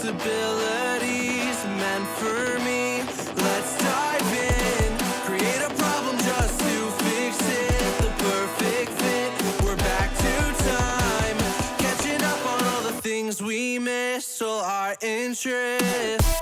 possibilities meant for me. Let's dive in, create a problem just to fix it. The perfect fit, we're back to time, catching up on all the things we missed, all our interests.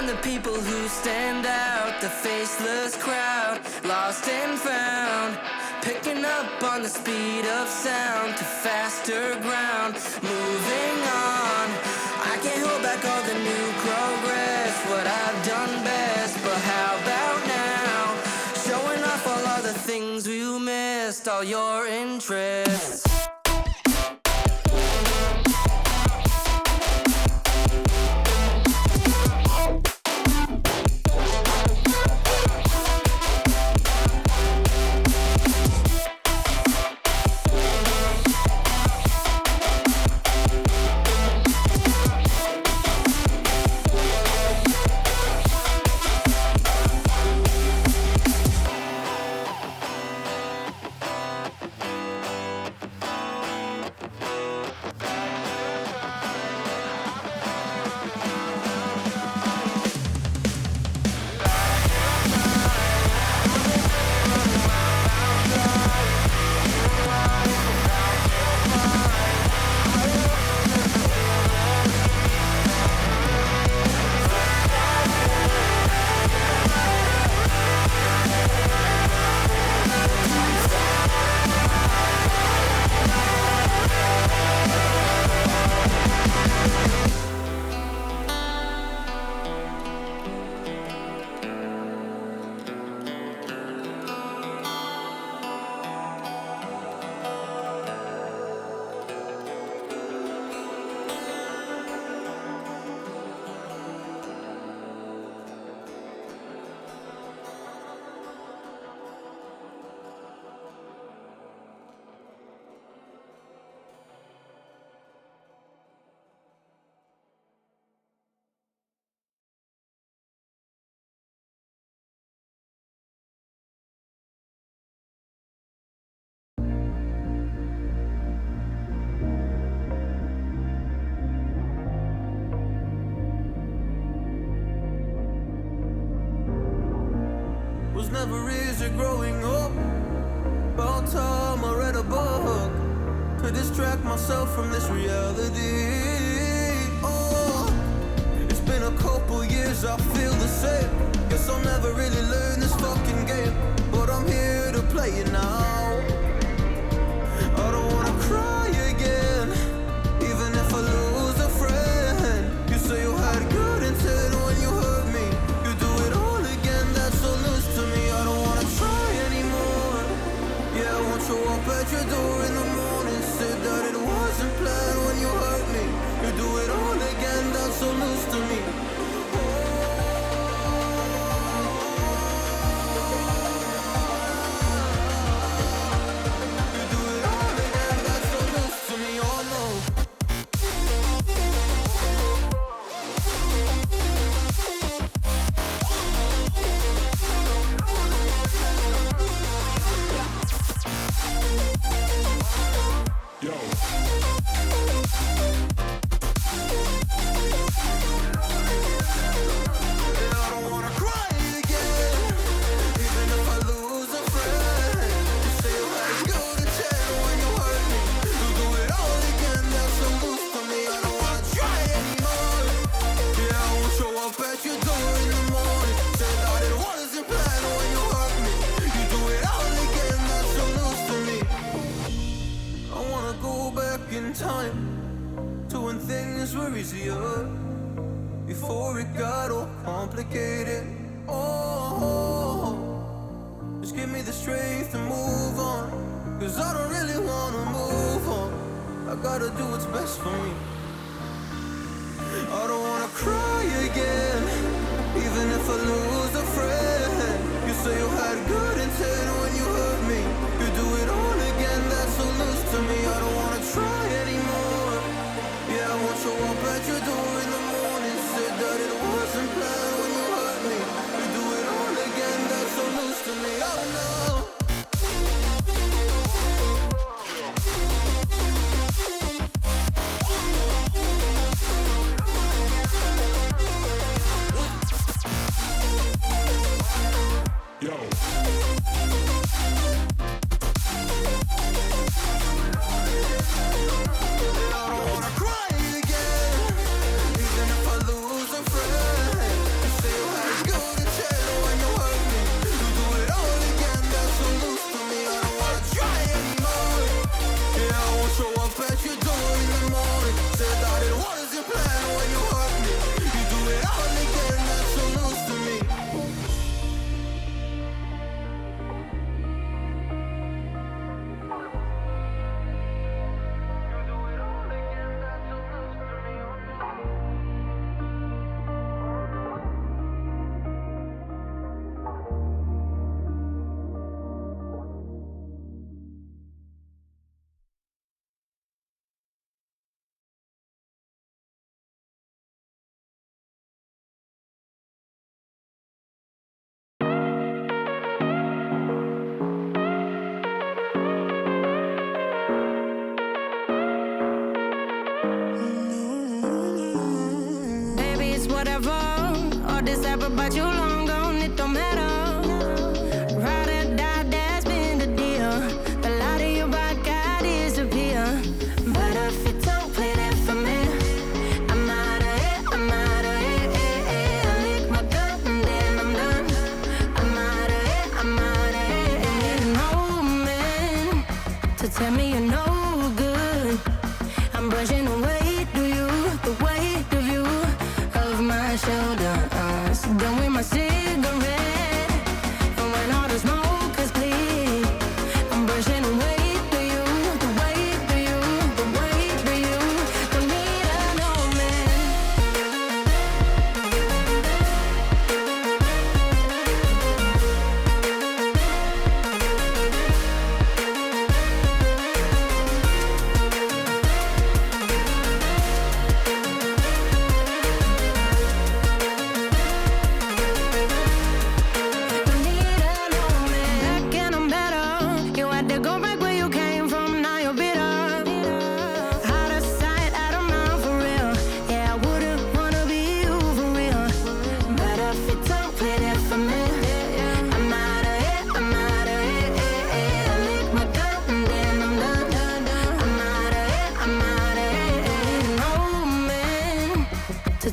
The people who stand out, the faceless crowd, lost and found, picking up on the speed of sound to faster ground, moving on. I can't hold back all the new progress, what I've done best, but how about now, showing off all the things you missed, all your interests. Never easy growing up. About time I read a book to distract myself from this reality. Oh, it's been a couple years, I feel the same. Guess I'll never really learn this fucking game, but I'm here to play it now. I don't wanna cry again, even if I lose a friend. You say you had good intent when you hurt me. You do it all again, that's so loose to me. I don't wanna try anymore. Yeah, I won't show up at your door in the morning. Said that it wasn't planned when you hurt me. You do it all again, that's so loose to me. You do it all again, that's so loose to me. Oh no. easier before it got all complicated. Oh, strength to move on. Cause I don't really wanna move on. I gotta do what's best for me. I don't wanna cry again, even if I lose a friend. You say you had good intent when you hurt me. You do it all again, that's so loose to me. I don't wanna try anymore. Yeah, I won't show up at your door in the morning. Said that it wasn't planned when you hurt me. You do it all again, that's so loose to me. I don't know. Yo. Whatever, all this ever but you long gone, it don't matter. Ride or die, that's been the deal. The light of your back, I disappear. But if you don't play that for me, I'm out of it, I'm out of it. I lick my gun and then I'm done. I'm out of it, I'm out of it. And no man to tell me you're no good. I'm brushing away, do you, the weight of you my shoulder, done with my cigarette. And when all the smoke is clear, I'm brushing away to you, the weight to you, the weight to you. Don't need a no man.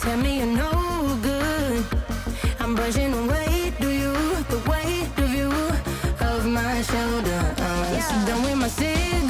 Tell me you're no good. I'm brushing away, do you, the weight of you, of my shoulder. Done with my cigarette.